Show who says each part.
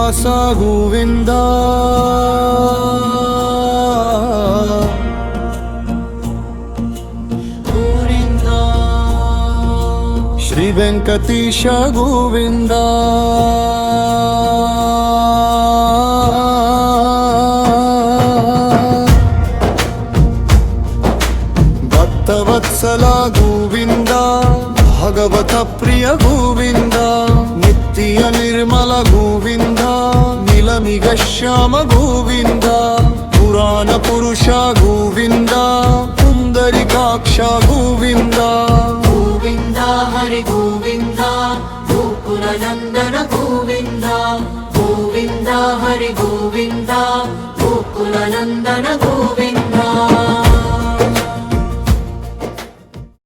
Speaker 1: ಶ್ರೀನಿವಾಸ ಗೋವಿಂದ ಶ್ರೀ ವೆಂಕಟೇಶ ಗೋವಿಂದ ಭಕ್ತವತ್ಸಲ ಗೋವಿಂದ ಭಗವತ ಪ್ರಿಯ ಗೋವಿಂದ ನಿತ್ಯ ನಿರ್ಮಲ ಗೋವಿಂದ ನಿಲಮಿಗ ಶ್ಯಾಮ ಗೋವಿಂದ ಪುರಾಣ ಪುರುಷ ಗೋವಿಂದ ಪುಂಡರೀಕಾಕ್ಷ ಗೋವಿಂದ
Speaker 2: ಗೋವಿಂದ ಹರಿ ಗೋವಿಂದ ಗೋಕುಲ ನಂದನ ಗೋವಿಂದ ಗೋವಿಂದ ಹರಿ ಗೋವಿಂದ ಗೋಕುಲ ನಂದನ ಗೋವಿಂದ